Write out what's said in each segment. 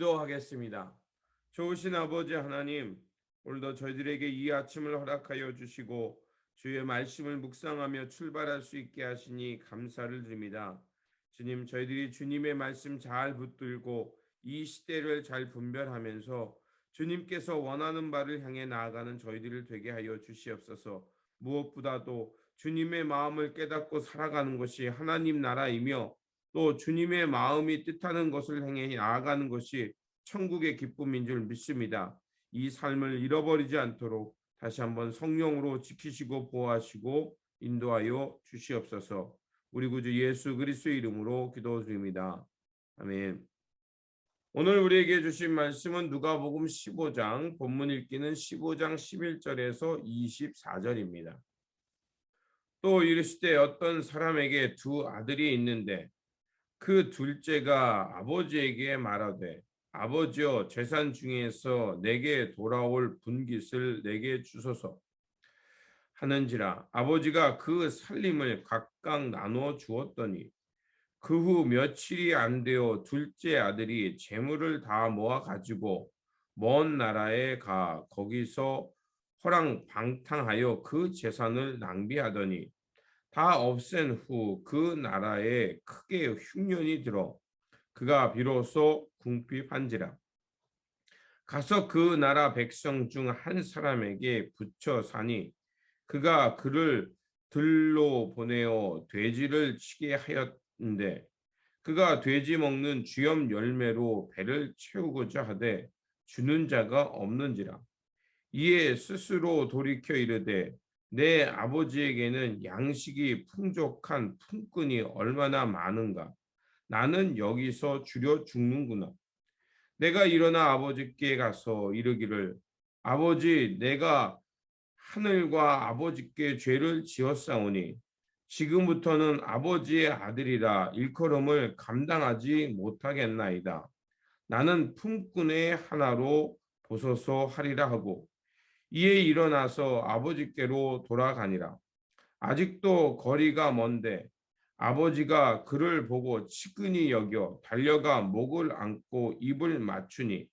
기도하겠습니다. 좋으신 아버지 하나님, 오늘도 저희들에게 이 아침을 허락하여 주시고 주의 말씀을 묵상하며 출발할 수 있게 하시니 감사를 드립니다. 주님, 저희들이 주님의 말씀 잘 붙들고 이 시대를 잘 분별하면서 주님께서 원하는 바를 향해 나아가는 저희들을 되게 하여 주시옵소서. 무엇보다도 주님의 마음을 깨닫고 살아가는 것이 하나님 나라이며 또 주님의 마음이 뜻하는 것을 향해 나아가는 것이 천국의 기쁨인 줄 믿습니다. 이 삶을 잃어버리지 않도록 다시 한번 성령으로 지키시고 보호하시고 인도하여 주시옵소서. 우리 구주 예수 그리스도의 이름으로 기도드립니다. 아멘. 오늘 우리에게 주신 말씀은 누가복음 15장, 본문 읽기는 15장 11절에서 24절입니다. 또 이르시되 어떤 사람에게 두 아들이 있는데 그 둘째가 아버지에게 말하되 아버지여 재산 중에서 내게 돌아올 분깃을 내게 주소서 하는지라 아버지가 그 살림을 각각 나누어 주었더니 그 후 며칠이 안 되어 둘째 아들이 재물을 다 모아 가지고 먼 나라에 가 거기서 허랑방탕하여 그 재산을 낭비하더니 다 없앤 후 그 나라에 크게 흉년이 들어 그가 비로소 궁핍한지라 가서 그 나라 백성 중 한 사람에게 붙여 사니 그가 그를 들로 보내어 돼지를 치게 하였는데 그가 돼지 먹는 쥐염 열매로 배를 채우고자 하되 주는 자가 없는지라 이에 스스로 돌이켜 이르되 내 아버지에게는 양식이 풍족한 품꾼이 얼마나 많은가 나는 여기서 주려 죽는구나. 내가 일어나 아버지께 가서 이르기를 아버지 내가 하늘과 아버지께 죄를 지었사오니 지금부터는 아버지의 아들이라 일컬음을 감당하지 못하겠나이다. 나는 품꾼의 하나로 보소서 하리라 하고 이에 일어나서 아버지께로 돌아가니라. 아직도 거리가 먼데 아버지가 그를 보고 치근히 여겨 달려가 목을 안고 입을 맞추니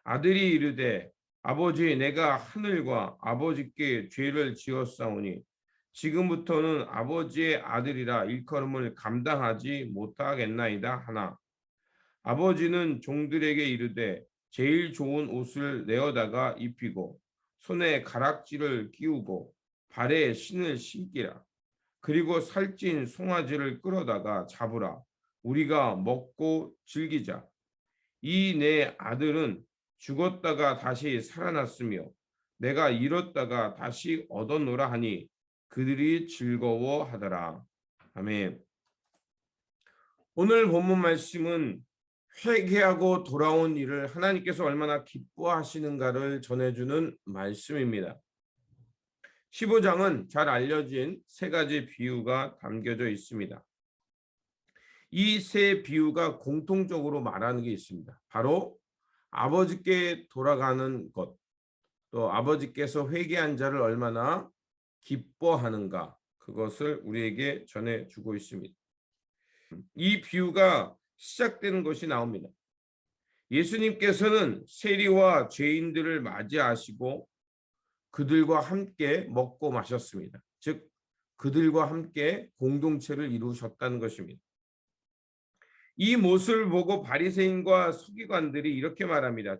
아들이 이르되 아버지 내가 하늘과 아버지께 죄를 지었사오니 지금부터는 아버지의 아들이라 일컬음을 감당하지 못하겠나이다 하나 아버지는 종들에게 이르되 제일 좋은 옷을 내어다가 입히고 손에 가락지를 끼우고 발에 신을 신기라. 그리고 살찐 송아지를 끌어다가 잡으라. 우리가 먹고 즐기자. 이 내 아들은 죽었다가 다시 살아났으며 내가 잃었다가 다시 얻었노라 하니 그들이 즐거워하더라. 아멘. 오늘 본문 말씀은 회개하고 돌아온 일을 하나님께서 얼마나 기뻐하시는가를 전해주는 말씀입니다. 15장은 잘 알려진 세 가지 비유가 담겨져 있습니다. 이 세 비유가 공통적으로 말하는 게 있습니다. 바로 아버지께 돌아가는 것, 또 아버지께서 회개한 자를 얼마나 기뻐하는가, 그것을 우리에게 전해주고 있습니다. 이 비유가 시작되는 것이 나옵니다. 예수님께서는 세리와 죄인들을 맞이하시고 그들과 함께 먹고 마셨습니다. 즉 그들과 함께 공동체를 이루셨다는 것입니다. 이 모습을 보고 바리새인과 서기관들이 이렇게 말합니다.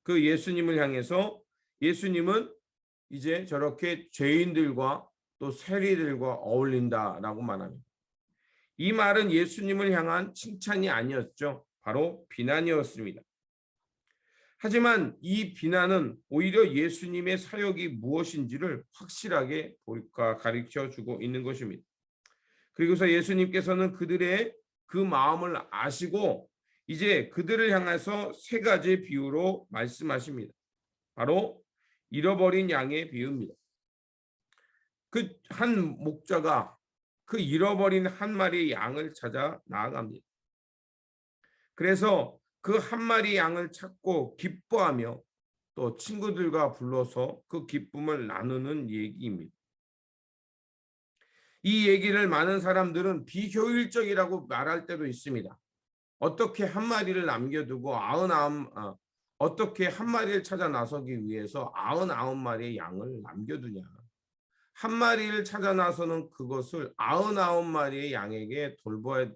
그 예수님을 향해서 예수님은 이제 저렇게 죄인들과 또 세리들과 어울린다라고 말합니다. 이 말은 예수님을 향한 칭찬이 아니었죠. 바로 비난이었습니다. 하지만 이 비난은 오히려 예수님의 사역이 무엇인지를 확실하게 가르쳐 주고 있는 것입니다. 그리고서 예수님께서는 그들의 그 마음을 아시고 이제 그들을 향해서 세 가지 비유로 말씀하십니다. 바로 잃어버린 양의 비유입니다. 그 한 목자가 그 잃어버린 한 마리의 양을 찾아 나아갑니다. 그래서 그 한 마리 양을 찾고 기뻐하며 또 친구들과 불러서 그 기쁨을 나누는 얘기입니다. 이 얘기를 많은 사람들은 비효율적이라고 말할 때도 있습니다. 어떻게 한 마리를 남겨두고 어떻게 한 마리를 찾아 나서기 위해서 99마리의 양을 남겨두냐. 한 마리를 찾아 나서는 그것을 99마리의 양에게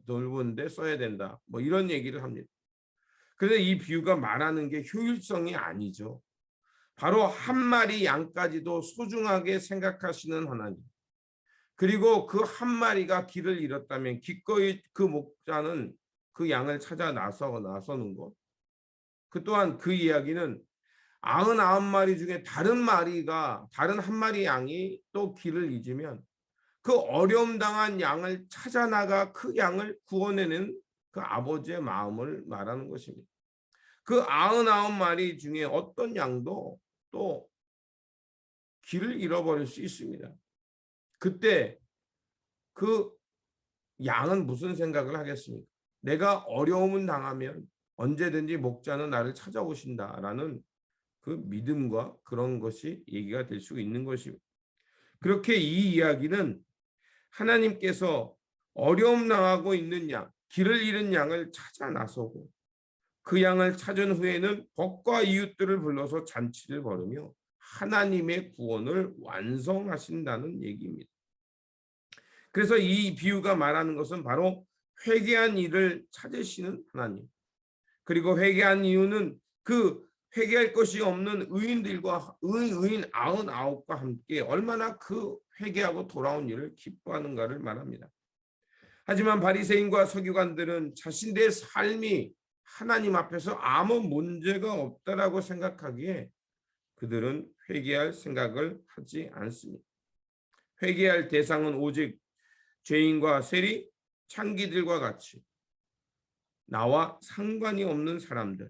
돌보는데 써야 된다. 뭐 이런 얘기를 합니다. 그런데 이 비유가 말하는 게 효율성이 아니죠. 바로 한 마리 양까지도 소중하게 생각하시는 하나님. 그리고 그 한 마리가 길을 잃었다면 기꺼이 그 목자는 그 양을 찾아 나서는 것. 그 또한 그 이야기는 99마리 중에 다른 한 마리 양이 또 길을 잊으면 그 어려움 당한 양을 찾아 나가 그 양을 구원해내는 그 아버지의 마음을 말하는 것입니다. 그 99마리 중에 어떤 양도 또 길을 잃어버릴 수 있습니다. 그때 그 양은 무슨 생각을 하겠습니까? 내가 어려움을 당하면 언제든지 목자는 나를 찾아오신다라는 그 믿음과 그런 것이 얘기가 될 수 있는 것입니다. 그렇게 이 이야기는 하나님께서 어려움 당하고 있는 양, 길을 잃은 양을 찾아 나서고 그 양을 찾은 후에는 벗과 이웃들을 불러서 잔치를 벌이며 하나님의 구원을 완성하신다는 얘기입니다. 그래서 이 비유가 말하는 것은 바로 회개한 이를 찾으시는 하나님. 그리고 회개한 이유는 그 회개할 것이 없는 의인들과 의인 99과 함께 얼마나 그 회개하고 돌아온 일을 기뻐하는가를 말합니다. 하지만 바리새인과 서기관들은 자신들의 삶이 하나님 앞에서 아무 문제가 없다라고 생각하기에 그들은 회개할 생각을 하지 않습니다. 회개할 대상은 오직 죄인과 세리, 창기들과 같이 나와 상관이 없는 사람들,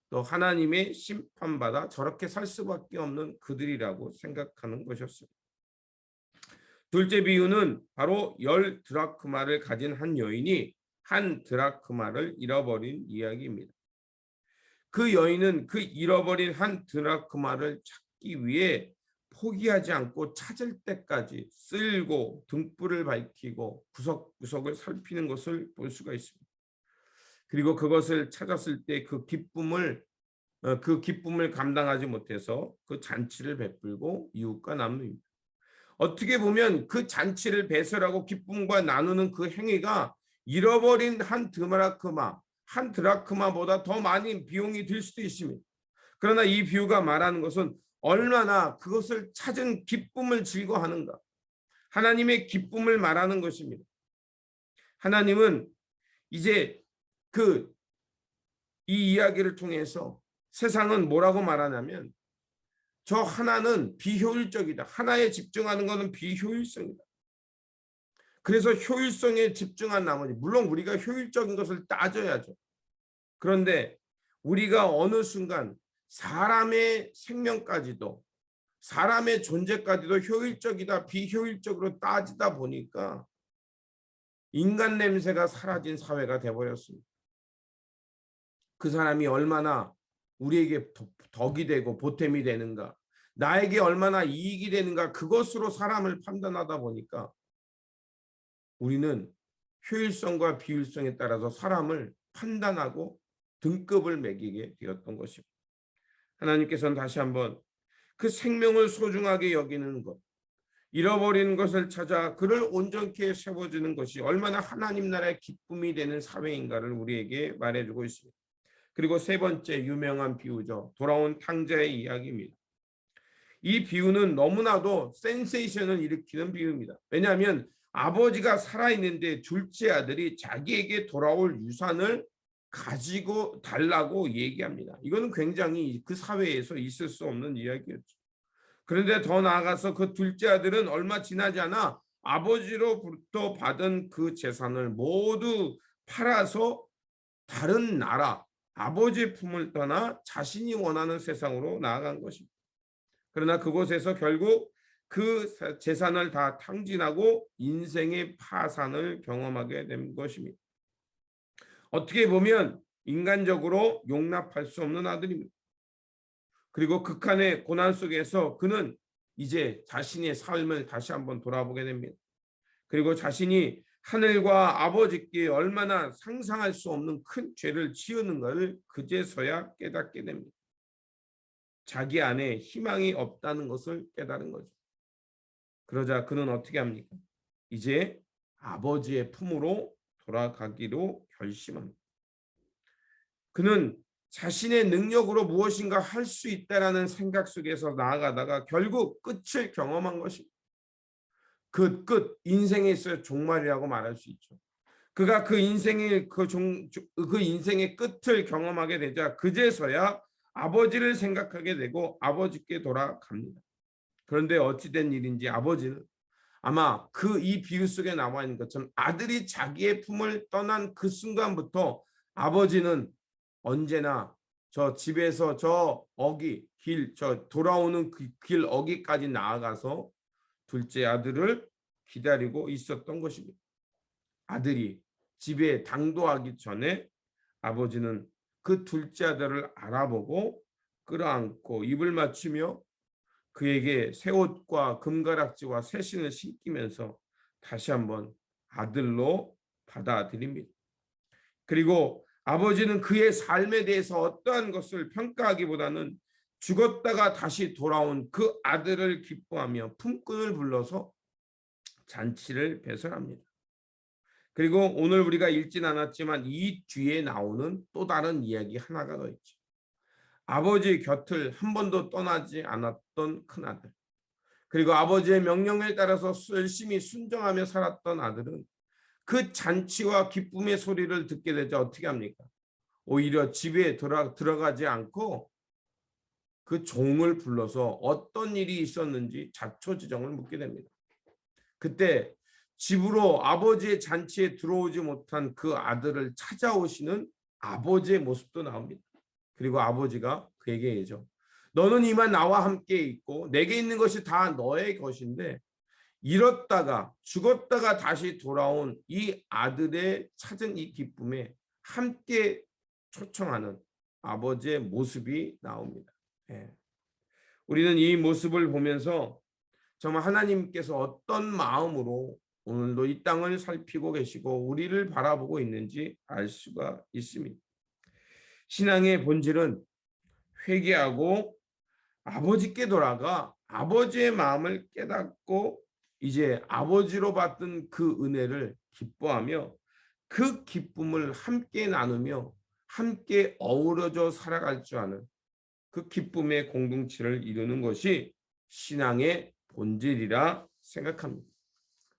또 하나님의 심판받아 저렇게 살 수밖에 없는 그들이라고 생각하는 것이었습니다. 둘째 비유는 바로 10드라크마를 가진 한 여인이 한 드라크마를 잃어버린 이야기입니다. 그 여인은 그 잃어버린 한 드라크마를 찾기 위해 포기하지 않고 찾을 때까지 쓸고 등불을 밝히고 구석구석을 살피는 것을 볼 수가 있습니다. 그리고 그것을 찾았을 때 그 기쁨을 감당하지 못해서 그 잔치를 베풀고 이웃과 나눕니다. 어떻게 보면 그 잔치를 배설하고 기쁨과 나누는 그 행위가 잃어버린 한 드라크마보다 더 많은 비용이 들 수도 있습니다. 그러나 이 비유가 말하는 것은 얼마나 그것을 찾은 기쁨을 즐거워하는가. 하나님의 기쁨을 말하는 것입니다. 하나님은 이제 이 이야기를 통해서 세상은 뭐라고 말하냐면 저 하나는 비효율적이다. 하나에 집중하는 것은 비효율성이다. 그래서 효율성에 집중한 나머지 물론 우리가 효율적인 것을 따져야죠. 그런데 우리가 어느 순간 사람의 생명까지도 사람의 존재까지도 효율적이다 비효율적으로 따지다 보니까 인간 냄새가 사라진 사회가 되어버렸습니다. 그 사람이 얼마나 우리에게 덕이 되고 보탬이 되는가, 나에게 얼마나 이익이 되는가, 그것으로 사람을 판단하다 보니까 우리는 효율성과 비효율성에 따라서 사람을 판단하고 등급을 매기게 되었던 것입니다. 하나님께서는 다시 한번 그 생명을 소중하게 여기는 것, 잃어버린 것을 찾아 그를 온전케 세워주는 것이 얼마나 하나님 나라의 기쁨이 되는 사회인가를 우리에게 말해주고 있습니다. 그리고 세 번째 유명한 비유죠. 돌아온 탕자의 이야기입니다. 이 비유는 너무나도 센세이션을 일으키는 비유입니다. 왜냐하면 아버지가 살아있는데 둘째 아들이 자기에게 돌아올 유산을 가지고 달라고 얘기합니다. 이거는 굉장히 그 사회에서 있을 수 없는 이야기였죠. 그런데 더 나아가서 그 둘째 아들은 얼마 지나지 않아 아버지로부터 받은 그 재산을 모두 팔아서 다른 나라, 아버지의 품을 떠나 자신이 원하는 세상으로 나아간 것입니다. 그러나 그곳에서 결국 그 재산을 다 탕진하고 인생의 파산을 경험하게 된 것입니다. 어떻게 보면 인간적으로 용납할 수 없는 아들입니다. 그리고 극한의 고난 속에서 그는 이제 자신의 삶을 다시 한번 돌아보게 됩니다. 그리고 자신이 하늘과 아버지께 얼마나 상상할 수 없는 큰 죄를 지었는가를 그제서야 깨닫게 됩니다. 자기 안에 희망이 없다는 것을 깨달은 거죠. 그러자 그는 어떻게 합니까? 이제 아버지의 품으로 돌아가기로 결심합니다. 그는 자신의 능력으로 무엇인가 할 수 있다라는 생각 속에서 나아가다가 결국 끝을 경험한 것입니다. 그 끝, 인생에 있어서 종말이라고 말할 수 있죠. 그가 그 인생의 끝을 경험하게 되자 그제서야 아버지를 생각하게 되고 아버지께 돌아갑니다. 그런데 어찌된 일인지 아버지는 아마 이 비유 속에 나와 있는 것처럼 아들이 자기의 품을 떠난 그 순간부터 아버지는 언제나 저 집에서 저 돌아오는 그 길 어귀까지 나아가서 둘째 아들을 기다리고 있었던 것입니다. 아들이 집에 당도하기 전에 아버지는 그 둘째 아들을 알아보고 끌어안고 입을 맞추며 그에게 새 옷과 금가락지와 새 신을 신기면서 다시 한번 아들로 받아들입니다. 그리고 아버지는 그의 삶에 대해서 어떠한 것을 평가하기보다는 죽었다가 다시 돌아온 그 아들을 기뻐하며 품꾼을 불러서 잔치를 배설합니다. 그리고 오늘 우리가 읽진 않았지만 이 뒤에 나오는 또 다른 이야기 하나가 더 있죠. 아버지 곁을 한 번도 떠나지 않았던 큰아들, 그리고 아버지의 명령에 따라서 열심히 순종하며 살았던 아들은 그 잔치와 기쁨의 소리를 듣게 되자 어떻게 합니까? 오히려 집에 들어가지 않고 그 종을 불러서 어떤 일이 있었는지 자초지종을 묻게 됩니다. 그때 집으로 아버지의 잔치에 들어오지 못한 그 아들을 찾아오시는 아버지의 모습도 나옵니다. 그리고 아버지가 그에게 얘기하죠. 너는 이만 나와 함께 있고 내게 있는 것이 다 너의 것인데 잃었다가 죽었다가 다시 돌아온 이 아들의 찾은 이 기쁨에 함께 초청하는 아버지의 모습이 나옵니다. 예. 우리는 이 모습을 보면서 정말 하나님께서 어떤 마음으로 오늘도 이 땅을 살피고 계시고 우리를 바라보고 있는지 알 수가 있습니다. 신앙의 본질은 회개하고 아버지께 돌아가 아버지의 마음을 깨닫고 이제 아버지로 받은 그 은혜를 기뻐하며 그 기쁨을 함께 나누며 함께 어우러져 살아갈 줄 아는 그 기쁨의 공동체를 이루는 것이 신앙의 본질이라 생각합니다.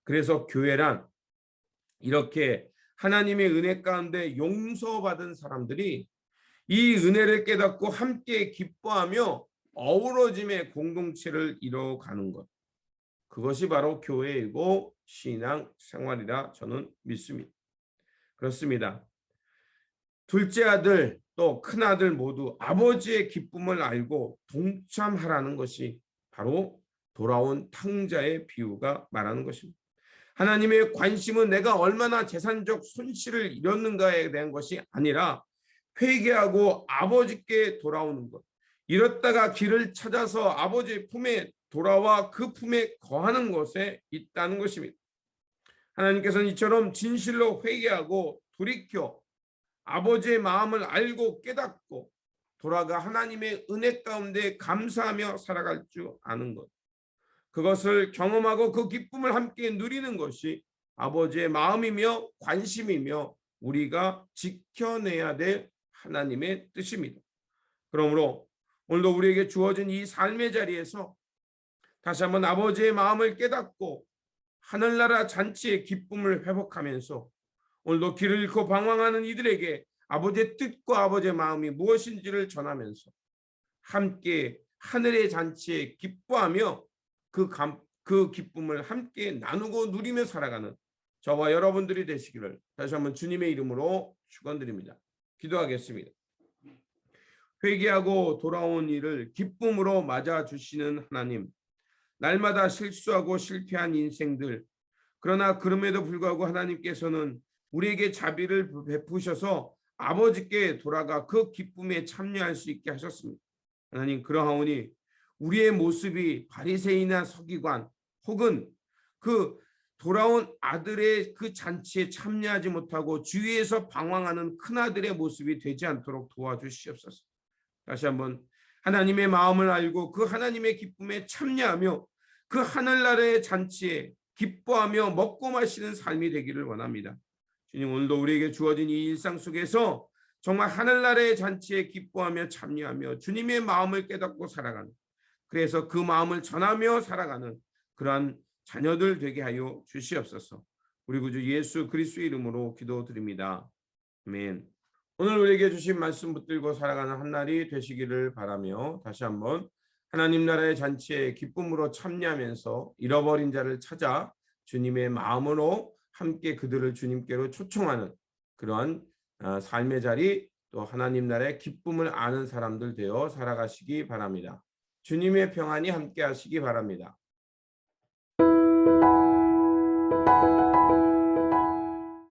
그래서 교회란 이렇게 하나님의 은혜 가운데 용서받은 사람들이 이 은혜를 깨닫고 함께 기뻐하며 어우러짐의 공동체를 이뤄가는 것, 그것이 바로 교회이고 신앙 생활이라 저는 믿습니다. 그렇습니다. 둘째 아들 또 큰아들 모두 아버지의 기쁨을 알고 동참하라는 것이 바로 돌아온 탕자의 비유가 말하는 것입니다. 하나님의 관심은 내가 얼마나 재산적 손실을 입었는가에 대한 것이 아니라 회개하고 아버지께 돌아오는 것, 이렇다가 길을 찾아서 아버지의 품에 돌아와 그 품에 거하는 것에 있다는 것입니다. 하나님께서는 이처럼 진실로 회개하고 돌이켜 아버지의 마음을 알고 깨닫고 돌아가 하나님의 은혜 가운데 감사하며 살아갈 줄 아는 것, 그것을 경험하고 그 기쁨을 함께 누리는 것이 아버지의 마음이며 관심이며 우리가 지켜내야 될 하나님의 뜻입니다. 그러므로 오늘도 우리에게 주어진 이 삶의 자리에서 다시 한번 아버지의 마음을 깨닫고 하늘나라 잔치의 기쁨을 회복하면서 오늘도 길을 잃고 방황하는 이들에게 아버지의 뜻과 아버지의 마음이 무엇인지를 전하면서 함께 하늘의 잔치에 기뻐하며 그 기쁨을 함께 나누고 누리며 살아가는 저와 여러분들이 되시기를 다시 한번 주님의 이름으로 축원드립니다. 기도하겠습니다. 회개하고 돌아온 일을 기쁨으로 맞아주시는 하나님, 날마다 실수하고 실패한 인생들, 그러나 그럼에도 불구하고 하나님께서는 우리에게 자비를 베푸셔서 아버지께 돌아가 그 기쁨에 참여할 수 있게 하셨습니다. 하나님, 그러하오니 우리의 모습이 바리새인이나 서기관 혹은 그 돌아온 아들의 그 잔치에 참여하지 못하고 주위에서 방황하는 큰아들의 모습이 되지 않도록 도와주시옵소서. 다시 한번 하나님의 마음을 알고 그 하나님의 기쁨에 참여하며 그 하늘나라의 잔치에 기뻐하며 먹고 마시는 삶이 되기를 원합니다. 주님, 오늘도 우리에게 주어진 이 일상 속에서 정말 하늘나라의 잔치에 기뻐하며 참여하며 주님의 마음을 깨닫고 살아가는, 그래서 그 마음을 전하며 살아가는 그러한 자녀들 되게 하여 주시옵소서. 우리 구주 예수 그리스도의 이름으로 기도드립니다. 아멘. 오늘 우리에게 주신 말씀 붙들고 살아가는 한 날이 되시기를 바라며, 다시 한번 하나님 나라의 잔치에 기쁨으로 참여하면서 잃어버린 자를 찾아 주님의 마음으로 함께 그들을 주님께로 초청하는 그러한 삶의 자리, 또 하나님 나라의 기쁨을 아는 사람들 되어 살아가시기 바랍니다. 주님의 평안이 함께 하시기 바랍니다.